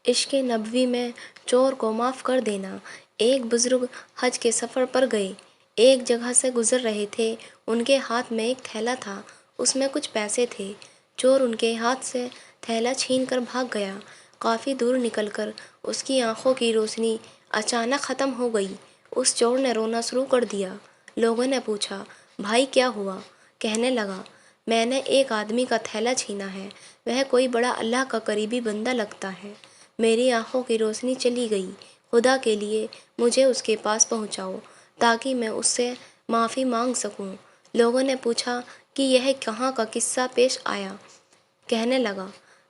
عشق نبوی میں چور کو معاف کر دینا۔ ایک بزرگ حج کے سفر پر گئے، ایک جگہ سے گزر رہے تھے، ان کے ہاتھ میں ایک تھیلا تھا، اس میں کچھ پیسے تھے۔ چور ان کے ہاتھ سے تھیلا چھین کر بھاگ گیا۔ کافی دور نکل کر اس کی آنکھوں کی روشنی اچانک ختم ہو گئی۔ اس چور نے رونا شروع کر دیا۔ لوگوں نے پوچھا، بھائی کیا ہوا؟ کہنے لگا، میں نے ایک آدمی کا تھیلا چھینا ہے، وہ کوئی بڑا اللہ کا قریبی بندہ لگتا ہے، میری آنکھوں کی روشنی چلی گئی، خدا کے لیے مجھے اس کے پاس پہنچاؤ تاکہ میں اس سے معافی مانگ سکوں۔ لوگوں نے پوچھا کہ یہ کہاں کا قصہ پیش آیا؟ کہنے لگا،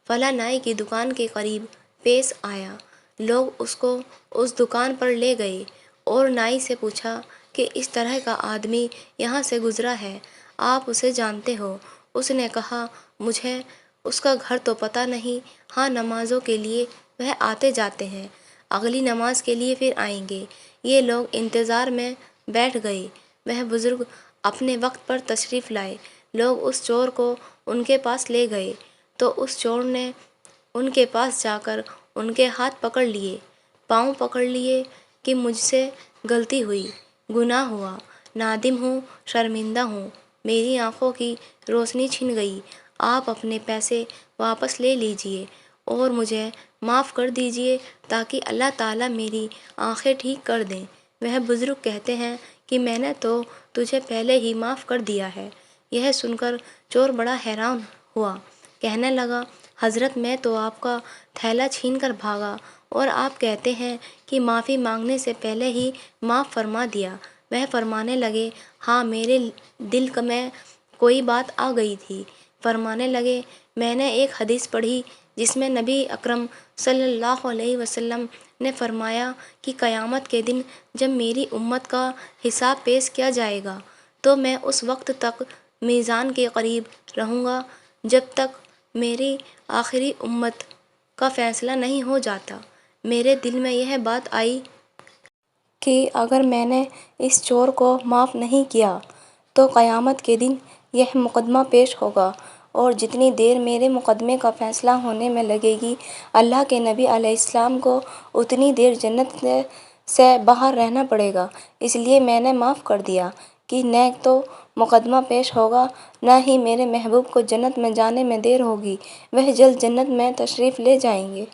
فلاں نائی کی دکان کے قریب پیش آیا۔ لوگ اس کو اس دکان پر لے گئے اور نائی سے پوچھا کہ اس طرح کا آدمی یہاں سے گزرا ہے، آپ اسے جانتے ہو؟ اس نے کہا، مجھے اس کا گھر تو پتہ نہیں، ہاں نمازوں کے لیے وہ آتے جاتے ہیں، اگلی نماز کے لیے پھر آئیں گے۔ یہ لوگ انتظار میں بیٹھ گئے۔ وہ بزرگ اپنے وقت پر تشریف لائے۔ لوگ اس چور کو ان کے پاس لے گئے تو اس چور نے ان کے پاس جا کر ان کے ہاتھ پکڑ لیے، پاؤں پکڑ لیے کہ مجھ سے غلطی ہوئی، گناہ ہوا، نادم ہوں، شرمندہ ہوں، میری آنکھوں کی روشنی چھن گئی، آپ اپنے پیسے واپس لے لیجئے اور مجھے معاف کر دیجئے تاکہ اللہ تعالیٰ میری آنکھیں ٹھیک کر دیں۔ وہ بزرگ کہتے ہیں کہ میں نے تو تجھے پہلے ہی معاف کر دیا ہے۔ یہ سن کر چور بڑا حیران ہوا، کہنے لگا، حضرت میں تو آپ کا تھیلا چھین کر بھاگا اور آپ کہتے ہیں کہ معافی مانگنے سے پہلے ہی معاف فرما دیا۔ وہ فرمانے لگے، ہاں میرے دل میں کوئی بات آ گئی تھی۔ فرمانے لگے، میں نے ایک حدیث پڑھی جس میں نبی اکرم صلی اللہ علیہ وسلم نے فرمایا کہ قیامت کے دن جب میری امت کا حساب پیش کیا جائے گا تو میں اس وقت تک میزان کے قریب رہوں گا جب تک میری آخری امت کا فیصلہ نہیں ہو جاتا۔ میرے دل میں یہ بات آئی کہ اگر میں نے اس چور کو معاف نہیں کیا تو قیامت کے دن یہ مقدمہ پیش ہوگا اور جتنی دیر میرے مقدمے کا فیصلہ ہونے میں لگے گی، اللہ کے نبی علیہ السلام کو اتنی دیر جنت سے باہر رہنا پڑے گا۔ اس لیے میں نے معاف کر دیا کہ نہ تو مقدمہ پیش ہوگا، نہ ہی میرے محبوب کو جنت میں جانے میں دیر ہوگی، وہ جلد جنت میں تشریف لے جائیں گے۔